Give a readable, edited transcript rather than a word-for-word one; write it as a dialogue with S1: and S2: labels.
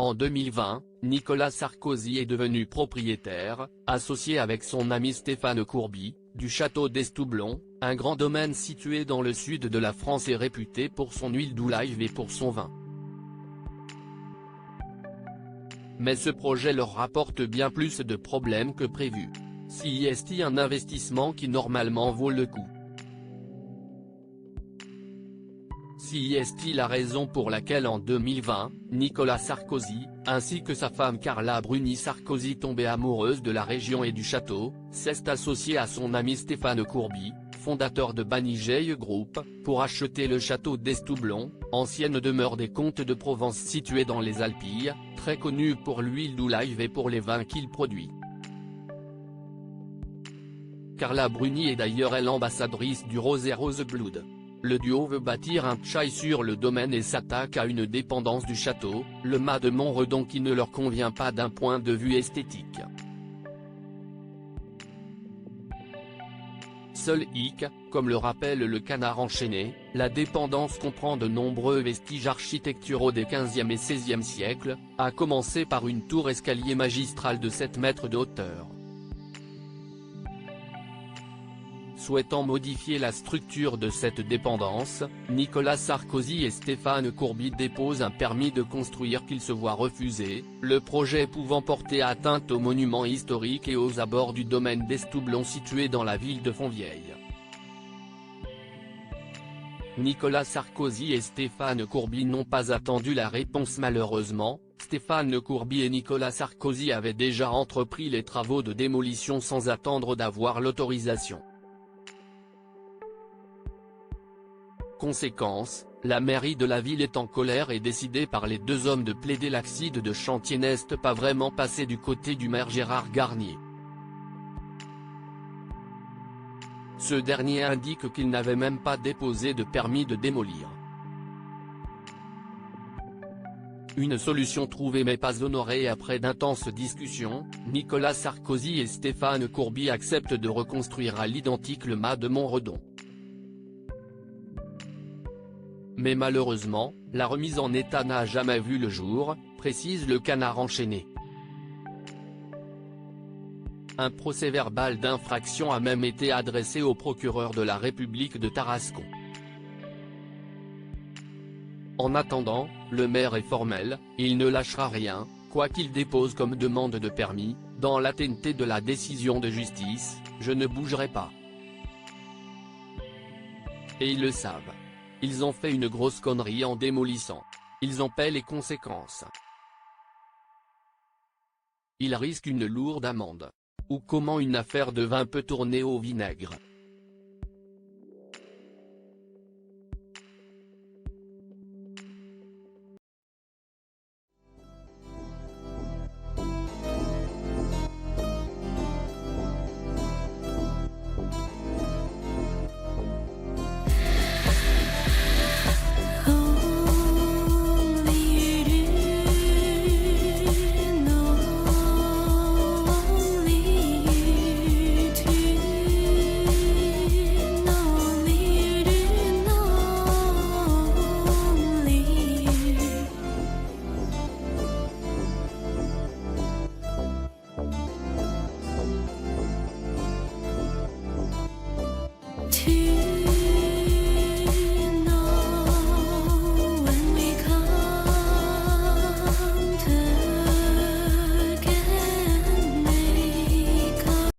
S1: En 2020, Nicolas Sarkozy est devenu propriétaire, associé avec son ami Stéphane Courby, du château d'Estoublon, un grand domaine situé dans le sud de la France et réputé pour son huile d'olive et pour son vin. Mais ce projet leur rapporte bien plus de problèmes que prévu. C'est un investissement qui normalement vaut le coup. C'est la raison pour laquelle en 2020, Nicolas Sarkozy, ainsi que sa femme Carla Bruni Sarkozy tombée amoureuse de la région et du château, s'est associée à son ami Stéphane Courby, fondateur de Banijay Group, pour acheter le château d'Estoublon, ancienne demeure des comtes de Provence située dans les Alpilles, très connu pour l'huile d'olive et pour les vins qu'il produit. Carla Bruni est d'ailleurs l'ambassadrice du Rosé Rose Blood. Le duo veut bâtir un tchai sur le domaine et s'attaque à une dépendance du château, le mas de Montredon qui ne leur convient pas d'un point de vue esthétique. Seul hic, comme le rappelle le Canard enchaîné, la dépendance comprend de nombreux vestiges architecturaux des XVe et XVIe siècles, à commencer par une tour escalier magistrale de 7 mètres de hauteur. Souhaitant modifier la structure de cette dépendance, Nicolas Sarkozy et Stéphane Courby déposent un permis de construire qu'ils se voient refuser, le projet pouvant porter atteinte aux monuments historiques et aux abords du domaine d'Estoublon situé dans la ville de Fontvieille. Nicolas Sarkozy et Stéphane Courby n'ont pas attendu la réponse malheureusement, Stéphane Courby et Nicolas Sarkozy avaient déjà entrepris les travaux de démolition sans attendre d'avoir l'autorisation. Conséquence, la mairie de la ville est en colère et décidée par les deux hommes de plaider l'accident de chantier n'est pas vraiment passé du côté du maire Gérard Garnier. Ce dernier indique qu'il n'avait même pas déposé de permis de démolir. Une solution trouvée mais pas honorée après d'intenses discussions, Nicolas Sarkozy et Stéphane Courby acceptent de reconstruire à l'identique le mas de Montredon. Mais malheureusement, la remise en état n'a jamais vu le jour, précise le Canard enchaîné. Un procès-verbal d'infraction a même été adressé au procureur de la République de Tarascon. En attendant, le maire est formel, il ne lâchera rien, quoi qu'il dépose comme demande de permis, dans l'attente de la décision de justice, je ne bougerai pas. Et ils le savent. Ils ont fait une grosse connerie en démolissant. Ils en paient les conséquences. Ils risquent une lourde amende. Ou comment une affaire de vin peut tourner au vinaigre.
S2: To